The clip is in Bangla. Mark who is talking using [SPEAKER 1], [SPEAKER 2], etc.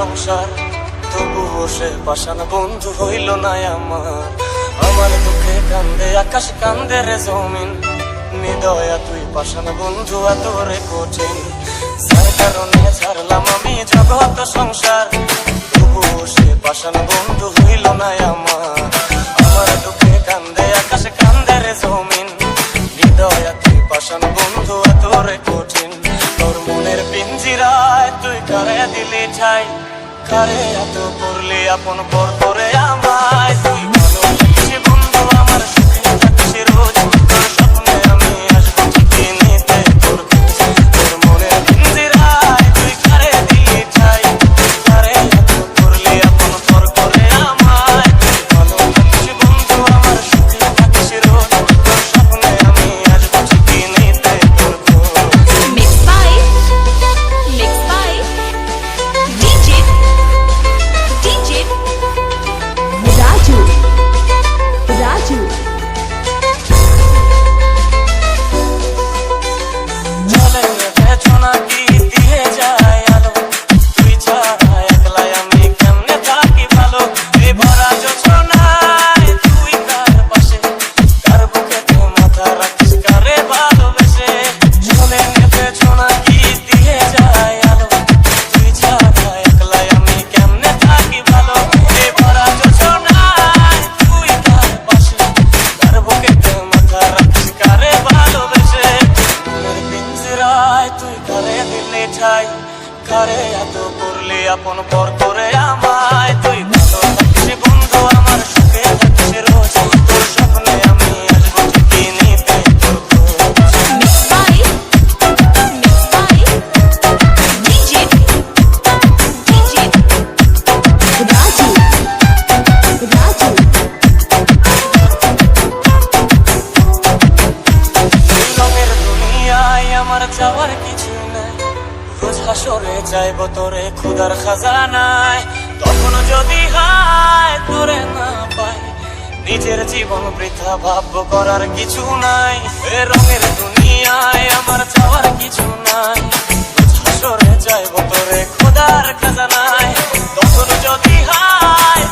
[SPEAKER 1] সংসার, তবুও সে পাষাণ বন্ধু হইল না আমার। আমার দুঃখে কান্দে আকাশ, কান্দে রে জমিন, নিদয়া তুই পাষাণ বন্ধু এত রে কঠিন। যার কারণে ছাড়লাম আমি জগৎ সংসার, তবুও সে পাষাণ বন্ধু হইল না আমার। আমার দুঃখে কান্দে আকাশ, কান্দে রে জমিন, নিদয়া তুই পাষাণ বন্ধু এত রে কঠিন। তোর মনের পিঞ্জিরায় তুই কারে দিলি ঠাই, কারে এত করলি আপন পর করে আমায়। তুই ভালো লাগিস বন্ধু আমার, সুখে থাকিস রোজ, তোর স্বপ্নে আমি আসবো ঠিকই নিতে তোর খোঁজ। তোর মনের পিঞ্জিরায় তুই কারে দিলি ঠাই, কারে এত করলি আপন পর করে আমায়। তুই ভালো লাগিস বন্ধু আমার, সুখে থাকিস রোজ, তোর স্বপ্নে আমি আসবো ঠিকই নিতে তোর খোঁজ।
[SPEAKER 2] Mixed by DJ Raju.
[SPEAKER 1] চলে গেছো নাকি দিয়ে যায় আলো, তুই ছাড়া একলাই আমি কেমনে থাকি ভালো। এই ভরা যোছনায় তুই কার পাশে, কার বুকেতে মাথা রাখিস কারে ভালোবেসে। চলে গেছো নাকি দিয়ে যায় আলো, তুই ছাড়া একলাই আমি কেমনে থাকি ভালো। এই ভরা যোছনায় তুই কার পাশে, কার বুকেতে মাথা রাখিস কারে ভালোবেসে। মনের পিঞ্জিরায় তুই কারে দিলি ঠাই, কারে এত করলি আপন পর করে আমায়। তুই ভালো থাকিস বন্ধু আমার, সুখে থাকিস রোজ, তোর স্বপ্নে আমি আসবো ঠিকই নিতে তোর খোঁজ।
[SPEAKER 2] Mixed by DJ Raju.
[SPEAKER 1] রঙের দুনিয়ায় আমার যাওয়ার কিছু নাই, রোজ হাসরে চাইবো তোরে খুদার খাজানায়। তখন যদি হায় তোরে না পাই, নিজের জীবন বৃথা ভাববো করার কিছু নাই। এ রঙের দুনিয়ায় আমার যাওয়ার কিছু নাই, রোজ হাসরে চাইবো তোরে খুদার খাজানায়। তখন যদি হায়